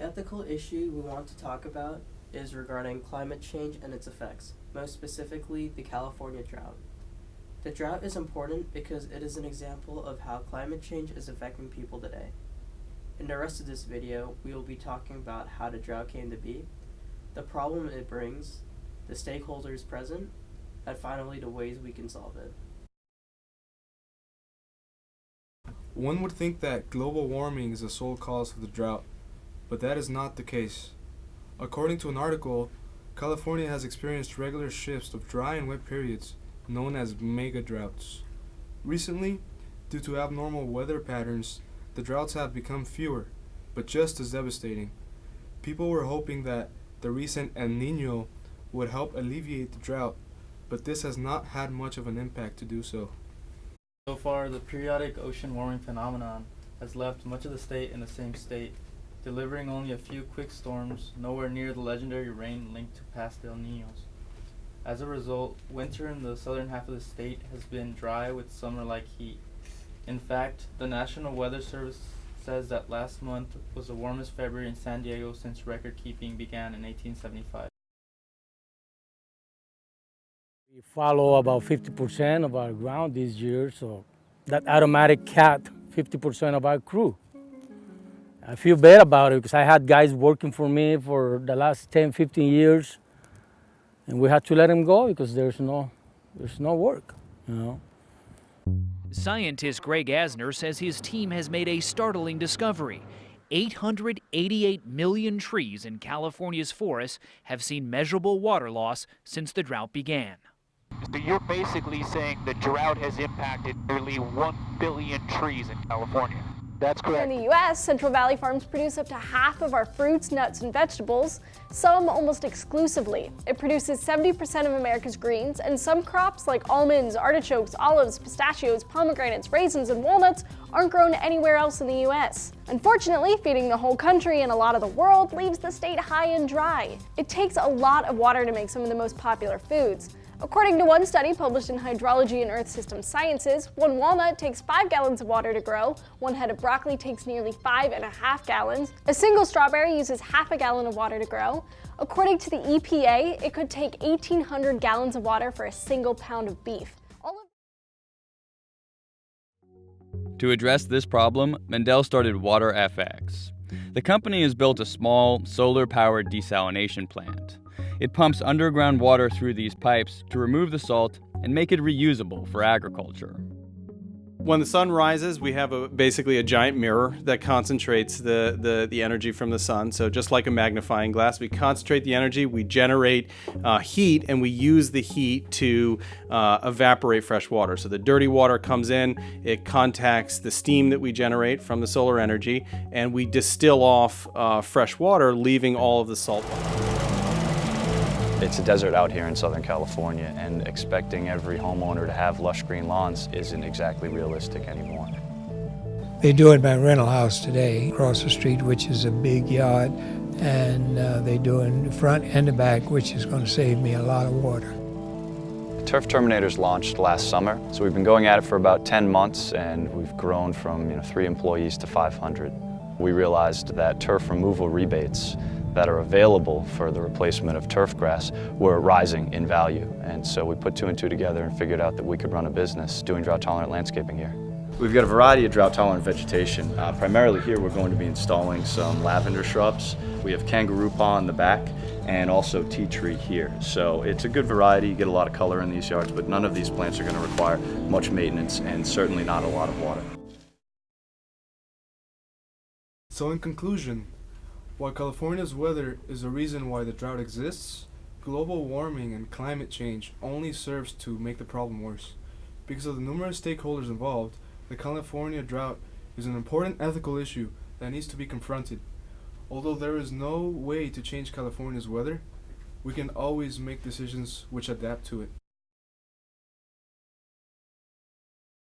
ethical issue we want to talk about is regarding climate change and its effects, most specifically the California drought. The drought is important because it is an example of how climate change is affecting people today. In the rest of this video, we will be talking about how the drought came to be, the problem it brings, the stakeholders present, and finally the ways we can solve it. One would think that global warming is the sole cause of the drought, but that is not the case. According to an article, California has experienced regular shifts of dry and wet periods, known as mega droughts. Recently, due to abnormal weather patterns, the droughts have become fewer, but just as devastating. People were hoping that the recent El Niño would help alleviate the drought, but this has not had much of an impact to do so. So far, the periodic ocean warming phenomenon has left much of the state in the same state, delivering only a few quick storms, nowhere near the legendary rain linked to past El Niños. As a result, winter in the southern half of the state has been dry with summer-like heat. In fact, the National Weather Service says that last month was the warmest February in San Diego since record-keeping began in 1875. We follow about 50% of our ground this year, so that automatic cut 50% of our crew. I feel bad about it because I had guys working for me for the last 10, 15 years, and we had to let them go because there's no work, you know. Scientist Greg Asner says his team has made a startling discovery. 888 million trees in California's forests have seen measurable water loss since the drought began. So you're basically saying the drought has impacted nearly 1 billion trees in California. That's correct. In the U.S., Central Valley farms produce up to half of our fruits, nuts, and vegetables, some almost exclusively. It produces 70% of America's greens, and some crops like almonds, artichokes, olives, pistachios, pomegranates, raisins, and walnuts aren't grown anywhere else in the U.S. Unfortunately, feeding the whole country and a lot of the world leaves the state high and dry. It takes a lot of water to make some of the most popular foods. According to one study published in Hydrology and Earth System Sciences, one walnut takes 5 gallons of water to grow, one head of broccoli takes nearly 5.5 gallons, a single strawberry uses half a gallon of water to grow. According to the EPA, it could take 1,800 gallons of water for a single pound of beef. To address this problem, Mendel started WaterFX. The company has built a small, solar-powered desalination plant. It pumps underground water through these pipes to remove the salt and make it reusable for agriculture. When the sun rises, we have basically a giant mirror that concentrates the energy from the sun. So just like a magnifying glass, we concentrate the energy, we generate heat, and we use the heat to evaporate fresh water. So the dirty water comes in, it contacts the steam that we generate from the solar energy, and we distill off fresh water, leaving all of the salt behind. It's a desert out here in Southern California, and expecting every homeowner to have lush green lawns isn't exactly realistic anymore. They do it in my rental house today, across the street, which is a big yard, and they do it in the front and the back, which is going to save me a lot of water. Turf Terminators launched last summer, so we've been going at it for about 10 months, and we've grown from 3 employees to 500. We realized that turf removal rebates that are available for the replacement of turf grass were rising in value. And so we put 2 and 2 together and figured out that we could run a business doing drought-tolerant landscaping here. We've got a variety of drought-tolerant vegetation. Primarily here we're going to be installing some lavender shrubs. We have kangaroo paw in the back and also tea tree here. So it's a good variety, you get a lot of color in these yards, but none of these plants are going to require much maintenance and certainly not a lot of water. So in conclusion, while California's weather is the reason why the drought exists, global warming and climate change only serves to make the problem worse. Because of the numerous stakeholders involved, the California drought is an important ethical issue that needs to be confronted. Although there is no way to change California's weather, we can always make decisions which adapt to it.